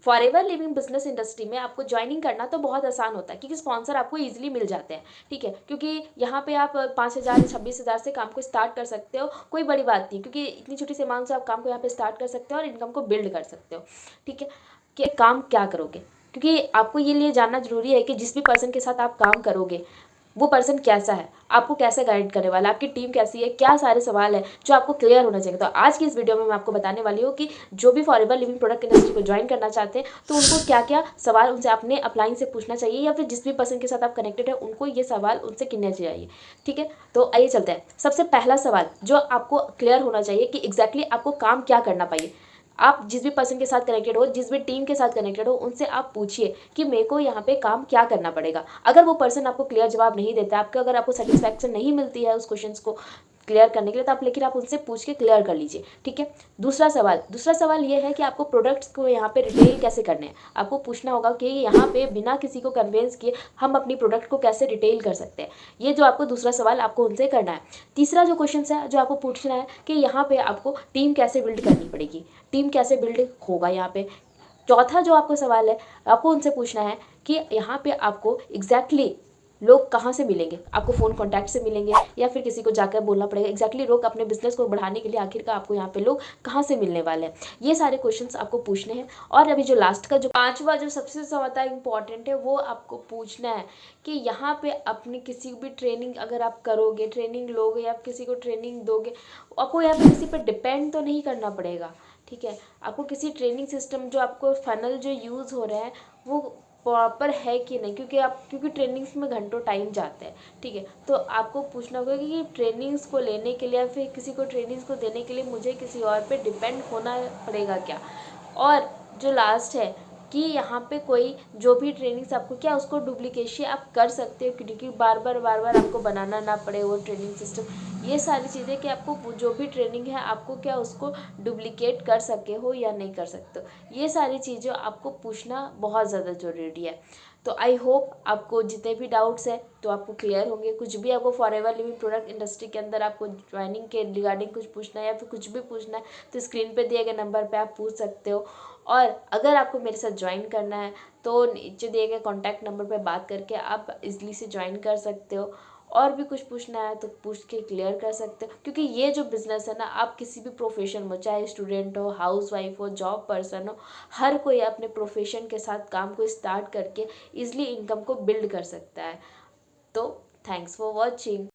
Forever living business industry में आपको joining करना तो बहुत आसान होता है, क्योंकि स्पॉन्सर आपको ईजिली मिल जाते हैं, ठीक है। क्योंकि यहाँ पे आप 5,000 26,000 से काम को स्टार्ट कर सकते हो, कोई बड़ी बात नहीं, क्योंकि इतनी छोटी सी अमाउंट से आप काम को यहाँ पे स्टार्ट कर सकते हो और इनकम को बिल्ड कर सकते हो, ठीक है। कि काम क्या करोगे, क्योंकि आपको ये लिए जानना जरूरी है कि जिस भी पर्सन के साथ आप काम करोगे वो पर्सन कैसा है, आपको कैसे गाइड करने वाला है, आपकी टीम कैसी है, क्या सारे सवाल है जो आपको क्लियर होना चाहिए। तो आज की इस वीडियो में मैं आपको बताने वाली हूँ कि जो भी फॉरएवर लिविंग प्रोडक्ट इंडस्ट्री को ज्वाइन करना चाहते हैं तो उनको क्या क्या सवाल उनसे अपने अपलाइन से पूछना चाहिए, या फिर जिस भी पर्सन के साथ आप कनेक्टेड है उनको ये सवाल उनसे करने चाहिए, ठीक है। तो आइए चलते हैं। सबसे पहला सवाल जो आपको क्लियर होना चाहिए कि एग्जैक्टली आपको काम क्या करना पाइए। आप जिस भी पर्सन के साथ कनेक्टेड हो, जिस भी टीम के साथ कनेक्टेड हो, उनसे आप पूछिए कि मेरे को यहाँ पे काम क्या करना पड़ेगा। अगर वो पर्सन आपको क्लियर जवाब नहीं देता, अगर आपको सेटिस्फैक्शन नहीं मिलती है उस क्वेश्चन को क्लियर करने के लिए, तो आप लेकिन आप उनसे पूछ के क्लियर कर लीजिए, ठीक है। दूसरा सवाल ये है कि आपको प्रोडक्ट्स को यहाँ पे रिटेल कैसे करने हैं। आपको पूछना होगा कि यहाँ पे बिना किसी को कन्वेंस किए हम अपनी प्रोडक्ट को कैसे रिटेल कर सकते हैं। ये जो आपको दूसरा सवाल आपको उनसे करना है। तीसरा जो क्वेश्चन है जो आपको पूछना है कि यहाँ पे आपको टीम कैसे बिल्ड करनी पड़ेगी, टीम कैसे बिल्ड होगा यहाँ पे। चौथा जो आपको सवाल है आपको उनसे पूछना है कि यहाँ पे आपको एग्जैक्टली लोग कहाँ से मिलेंगे, आपको फ़ोन कॉन्टैक्ट से मिलेंगे या फिर किसी को जाकर बोलना पड़ेगा। एग्जैक्टली लोग अपने बिजनेस को बढ़ाने के लिए आखिर का आपको यहाँ पे लोग कहाँ से मिलने वाले हैं, ये सारे क्वेश्चंस आपको पूछने हैं। और अभी जो लास्ट का जो पांचवा जो सबसे ज़्यादा इंपॉर्टेंट है वो आपको पूछना है कि यहाँ पे अपनी किसी भी ट्रेनिंग अगर आप करोगे, ट्रेनिंग लोगे या किसी को ट्रेनिंग दोगे, आपको यहाँ पे किसी पर डिपेंड तो नहीं करना पड़ेगा, ठीक है। आपको किसी ट्रेनिंग सिस्टम जो आपको फनल जो यूज़ हो रहा है वो प्रॉपर है कि नहीं, क्योंकि ट्रेनिंग्स में घंटों टाइम जाता है, ठीक है। तो आपको पूछना होगा कि ट्रेनिंग्स को लेने के लिए या फिर किसी को ट्रेनिंग्स को देने के लिए मुझे किसी और पे डिपेंड होना पड़ेगा क्या। और जो लास्ट है कि यहाँ पे कोई जो भी ट्रेनिंग्स आपको क्या उसको डुप्लीकेशन आप कर सकते हो, क्योंकि बार बार आपको बनाना ना पड़े वो ट्रेनिंग सिस्टम। ये सारी चीज़ें कि आपको जो भी ट्रेनिंग है आपको क्या उसको डुप्लीकेट कर सके हो या नहीं कर सकते हो, ये सारी चीज़ें आपको पूछना बहुत ज़्यादा ज़रूरी है। तो आई होप आपको जितने भी डाउट्स हैं तो आपको क्लियर होंगे। कुछ भी आपको फॉरएवर लिविंग प्रोडक्ट इंडस्ट्री के अंदर आपको ज्वाइनिंग के रिगार्डिंग कुछ पूछना है या फिर कुछ भी पूछना है तो स्क्रीन पे दिए गए नंबर पे आप पूछ सकते हो। और अगर आपको मेरे साथ ज्वाइन करना है तो नीचे दिए गए कॉन्टैक्ट नंबर पे बात करके आप इजली से ज्वाइन कर सकते हो। और भी कुछ पूछना है तो पूछ के क्लियर कर सकते हो, क्योंकि ये जो बिज़नेस है ना आप किसी भी प्रोफेशन में, चाहे स्टूडेंट हो, हाउसवाइफ हो, जॉब पर्सन हो, हर कोई अपने प्रोफेशन के साथ काम को स्टार्ट करके इजली इनकम को बिल्ड कर सकता है। तो थैंक्स फॉर वॉचिंग।